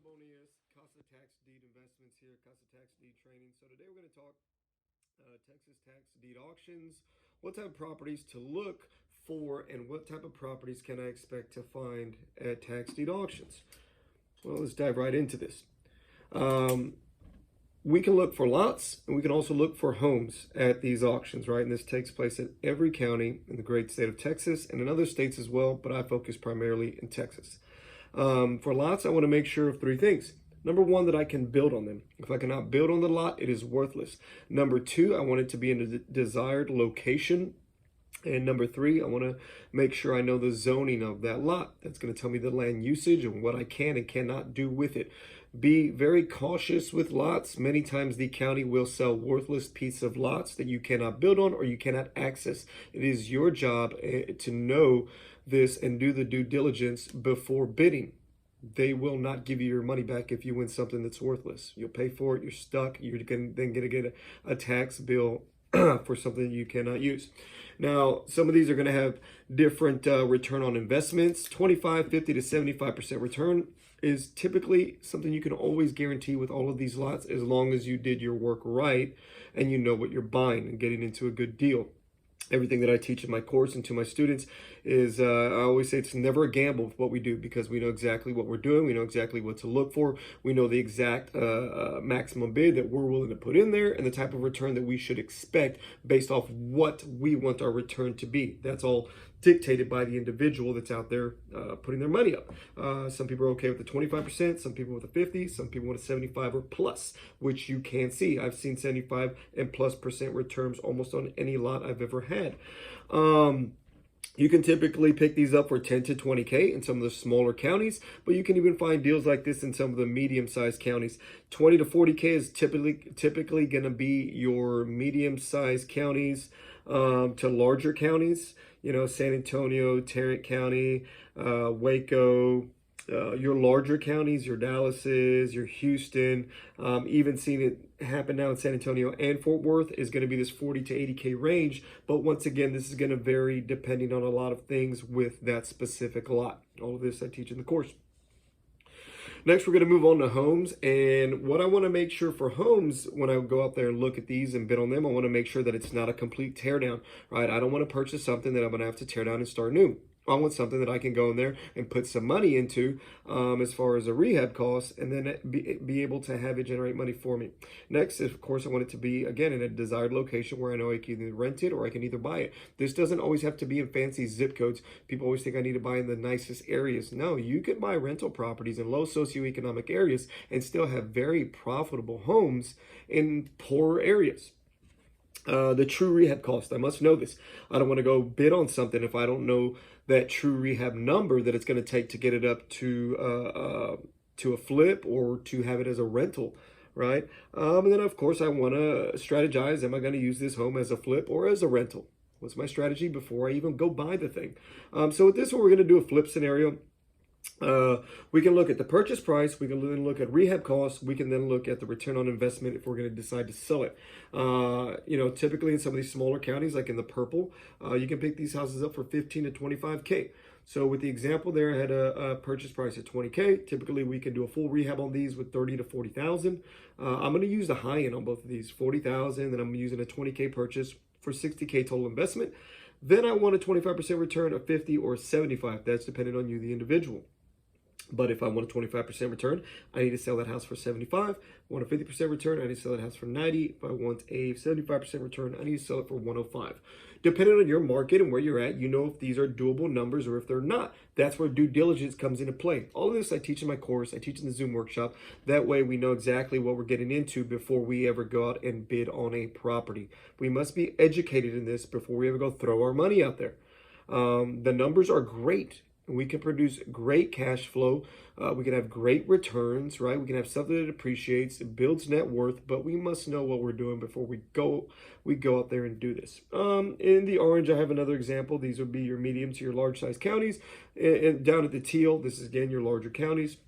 Bonias, Casa Tax Deed Investments here, Casa Tax Deed Training. So today we're going to talk Texas tax deed auctions, what type of properties to look for, and what type of properties can I expect to find at tax deed auctions. Well, let's dive right into this. We can look for lots, and we can also look for homes at these auctions, right? And this takes place in every county in the great state of Texas and in other states as well, but I focus primarily in Texas. For lots, I want to make sure of three things. Number one, that I can build on them. If I cannot build on the lot, it is worthless. Number two, I want it to be in a desired location. And number three, I want to make sure I know the zoning of that lot. That's going to tell me the land usage and what I can and cannot do with it. Be very cautious with lots. Many times the county will sell worthless pieces of lots that you cannot build on or you cannot access. It is your job to know this and do the due diligence before bidding. They will not give you your money back if you win something that's worthless. You'll pay for it, you're stuck, you're then going to get a tax bill for something you cannot use. Now, some of these are going to have different return on investments. 25, 50 to 75% return is typically something you can always guarantee with all of these lots as long as you did your work right and you know what you're buying and getting into a good deal. Everything that I teach in my course and to my students is, I always say it's never a gamble with what we do because we know exactly what we're doing. We know exactly what to look for. We know the exact maximum bid that we're willing to put in there and the type of return that we should expect based off what we want our return to be. That's all dictated by the individual that's out there putting their money up. Some people are okay with the 25%, some people with the 50, some people with a 75 or plus, which you can see. I've seen 75 and plus percent returns almost on any lot I've ever had. You can typically pick these up for 10 to 20K in some of the smaller counties, but you can even find deals like this in some of the medium-sized counties. 20 to 40K is typically going to be your medium-sized counties to larger counties. You know, San Antonio, Tarrant County, Waco, your larger counties, your Dallases, your Houston, even seeing it happen now in San Antonio and Fort Worth is going to be this 40 to 80K range. But once again, this is going to vary depending on a lot of things with that specific lot. All of this I teach in the course. Next, we're going to move on to homes. And what I want to make sure for homes, when I go out there and look at these and bid on them, I want to make sure that it's not a complete teardown, right? I don't want to purchase something that I'm going to have to tear down and start new. I want something that I can go in there and put some money into as far as a rehab cost and then be able to have it generate money for me. Next, of course, I want it to be, again, in a desired location where I know I can either rent it or I can either buy it. This doesn't always have to be in fancy zip codes. People always think I need to buy in the nicest areas. No, you can buy rental properties in low socioeconomic areas and still have very profitable homes in poorer areas. The true rehab cost, I must know this. I don't want to go bid on something if I don't know that true rehab number that it's going to take to get it up to a flip or to have it as a rental, right? And then of course I want to strategize. Am I going to use this home as a flip or as a rental? What's my strategy before I even go buy the thing? So with this one, we're going to do a flip scenario. We can look at the purchase price, we can then look at rehab costs, we can then look at the return on investment if we're going to decide to sell it. You know, typically in some of these smaller counties, like in the purple, you can pick these houses up for 15 to 25K. So with the example there, I had a purchase price at 20K. Typically, we can do a full rehab on these with 30 to 40,000. I'm going to use the high end on both of these, 40,000, and I'm using a 20K purchase for 60K total investment. Then I want a 25% return of 50 or 75. That's dependent on you, the individual. But if I want a 25% return, I need to sell that house for 75. I want a 50% return, I need to sell that house for 90. If I want a 75% return, I need to sell it for 105. Depending on your market and where you're at, you know if these are doable numbers or if they're not. That's where due diligence comes into play. All of this I teach in my course, I teach in the Zoom workshop. That way we know exactly what we're getting into before we ever go out and bid on a property. We must be educated in this before we ever go throw our money out there. The numbers are great. We can produce great cash flow. We can have great returns, right? We can have something that appreciates, it builds net worth, but we must know what we're doing before we go out there and do this. In the orange, I have another example. These would be your medium to your large size counties. And down at the teal, this is again your larger counties.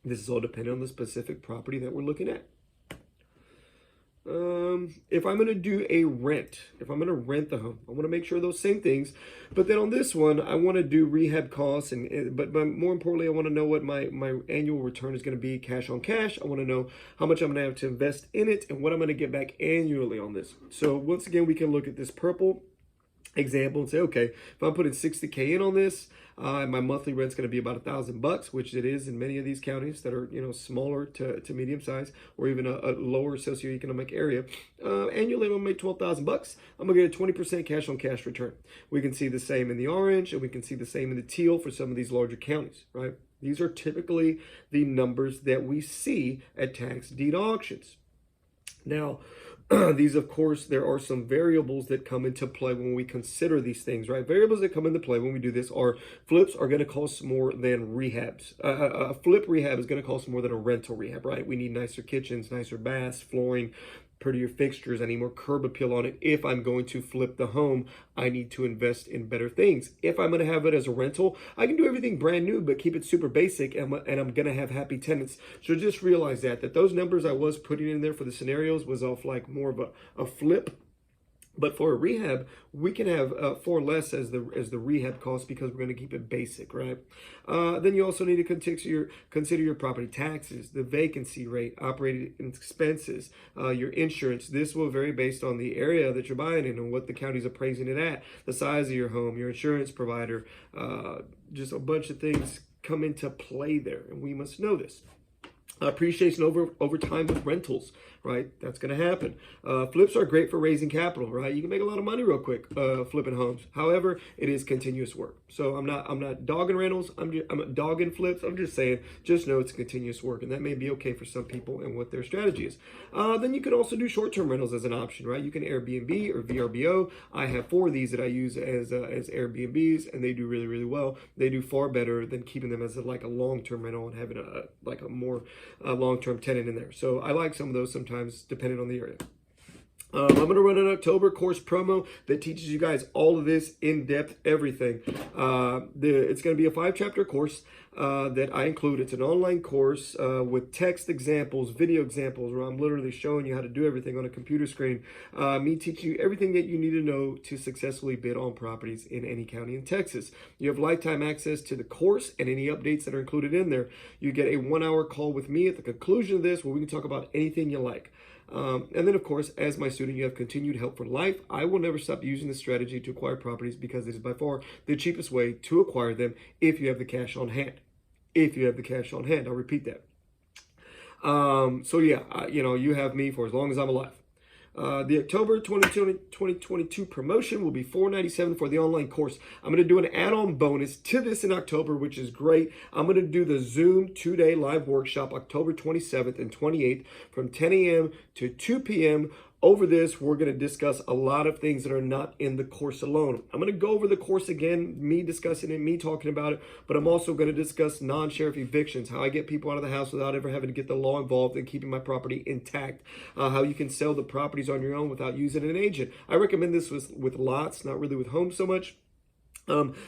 This is all dependent on the specific property that we're looking at. if I'm going to do a rent, if I'm going to rent the home, I want to make sure those same things. But then on this one, I want to do rehab costs, but more importantly, I want to know what my annual return is going to be, cash on cash. I want to know how much I'm going to have to invest in it and what I'm going to get back annually on this. So once again, we can look at this purple example and say, okay, if I'm putting 60K in on this, my monthly rent's going to be about $1,000, which it is in many of these counties that are, smaller to medium size, or even a lower socioeconomic area. Annually, I'm going to make $12,000. I'm going to get a 20% cash on cash return. We can see the same in the orange, and we can see the same in the teal for some of these larger counties, right? These are typically the numbers that we see at tax deed auctions. Now, these, of course, there are some variables that come into play when we consider these things, right? Variables that come into play when we do this are flips are going to cost more than rehabs. A flip rehab is going to cost more than a rental rehab, right? We need nicer kitchens, nicer baths, flooring, prettier fixtures. I need more curb appeal on it. If I'm going to flip the home, I need to invest in better things. If I'm going to have it as a rental, I can do everything brand new, but keep it super basic, and I'm going to have happy tenants. So just realize that those numbers I was putting in there for the scenarios was off like more of a flip. But for a rehab, we can have far less as the rehab cost because we're going to keep it basic, right? Then you also need to consider your property taxes, the vacancy rate, operating expenses, your insurance. This will vary based on the area that you're buying in and what the county's appraising it at, the size of your home, your insurance provider, just a bunch of things come into play there, and we must know this. Appreciation over time with rentals, right? That's going to happen. Flips are great for raising capital, right? You can make a lot of money real quick flipping homes. However, it is continuous work. So I'm not dogging rentals. I'm dogging flips. I'm just saying, just know it's continuous work, and that may be okay for some people and what their strategy is. Then you can also do short-term rentals as an option, right? You can Airbnb or VRBO. I have 4 of these that I use as Airbnbs, and they do really, really well. They do far better than keeping them as a long-term rental and having a more long-term tenant in there. So I like some of those sometimes, depending on the area. I'm going to run an October course promo that teaches you guys all of this in depth, everything. It's going to be a 5-chapter course that I include. It's an online course with text examples, video examples, where I'm literally showing you how to do everything on a computer screen. Me teaching you everything that you need to know to successfully bid on properties in any county in Texas. You have lifetime access to the course and any updates that are included in there. You get a 1-hour call with me at the conclusion of this where we can talk about anything you like. And then, of course, as my student, you have continued help for life. I will never stop using this strategy to acquire properties because it is by far the cheapest way to acquire them if you have the cash on hand. If you have the cash on hand, I'll repeat that. So yeah, you have me for as long as I'm alive. The October 2022 promotion will be $497 for the online course. I'm going to do an add-on bonus to this in October, which is great. I'm going to do the Zoom 2-day live workshop October 27th and 28th from 10 a.m. to 2 p.m. Over this, we're going to discuss a lot of things that are not in the course alone. I'm going to go over the course again, me discussing it, me talking about it, but I'm also going to discuss non-sheriff evictions, how I get people out of the house without ever having to get the law involved and keeping my property intact, how you can sell the properties on your own without using an agent. I recommend this with lots, not really with homes so much.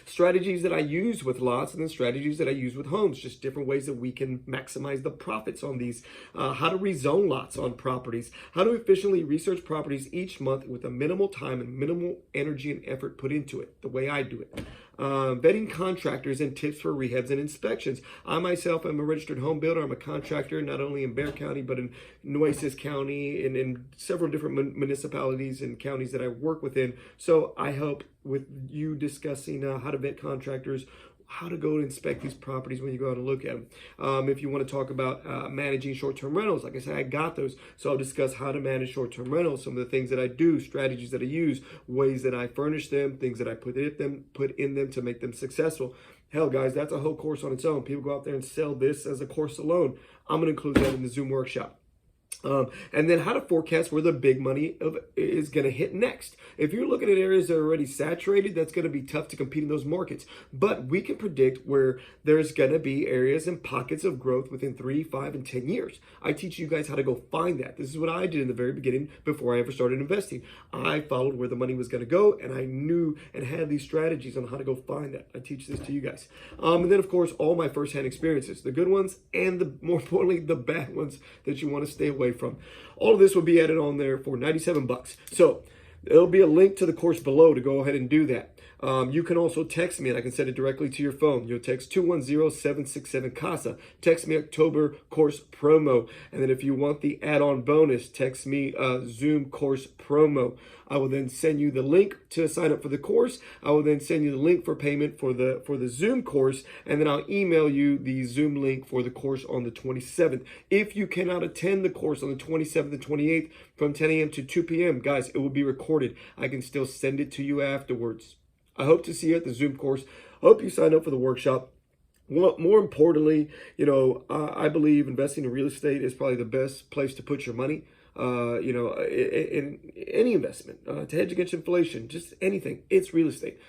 Strategies that I use with lots and then strategies that I use with homes, just different ways that we can maximize the profits on these, how to rezone lots on properties, how to efficiently research properties each month with a minimal time and minimal energy and effort put into it, the way I do it. Vetting contractors and tips for rehabs and inspections. I myself am a registered home builder. I'm a contractor not only in Bexar County, but in Nueces County and in several different municipalities and counties that I work within. So I help with you discussing how to vet contractors, how to go and inspect these properties when you go out and look at them. If you want to talk about managing short-term rentals, like I said, I got those. So I'll discuss how to manage short-term rentals, some of the things that I do, strategies that I use, ways that I furnish them, things that I put in them to make them successful. Hell, guys, that's a whole course on its own. People go out there and sell this as a course alone. I'm going to include that in the Zoom workshop. And then how to forecast where the big money is going to hit next. If you're looking at areas that are already saturated, that's going to be tough to compete in those markets. But we can predict where there's going to be areas and pockets of growth within 3, 5, and 10 years. I teach you guys how to go find that. This is what I did in the very beginning before I ever started investing. I followed where the money was going to go, and I knew and had these strategies on how to go find that. I teach this to you guys. And then, of course, all my firsthand experiences, the good ones and more importantly, the bad ones that you want to stay away away from. All of this will be added on there for 97 bucks. So there'll be a link to the course below to go ahead and do that. You can also text me, and I can send it directly to your phone. You'll text 210-767-CASA. Text me October course promo. And then if you want the add-on bonus, text me Zoom course promo. I will then send you the link to sign up for the course. I will then send you the link for payment for the Zoom course, and then I'll email you the Zoom link for the course on the 27th. If you cannot attend the course on the 27th and 28th from 10 a.m. to 2 p.m., guys, it will be recorded. I can still send it to you afterwards. I hope to see you at the Zoom course. I hope you sign up for the workshop. Well, more importantly, I believe investing in real estate is probably the best place to put your money. In any investment, to hedge against inflation, just anything, it's real estate.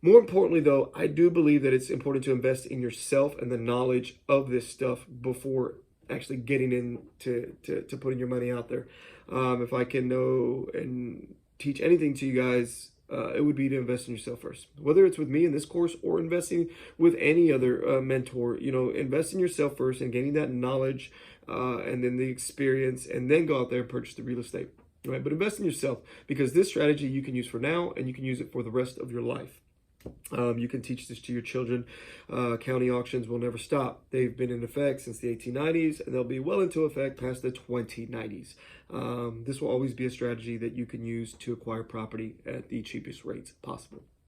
More importantly, though, I do believe that it's important to invest in yourself and the knowledge of this stuff before actually getting into to putting your money out there. If I can know and teach anything to you guys, it would be to invest in yourself first. Whether it's with me in this course or investing with any other mentor, invest in yourself first and gaining that knowledge and then the experience, and then go out there and purchase the real estate. Right? But invest in yourself, because this strategy you can use for now and you can use it for the rest of your life. You can teach this to your children. County auctions will never stop. They've been in effect since the 1890s, and they'll be well into effect past the 2090s. This will always be a strategy that you can use to acquire property at the cheapest rates possible.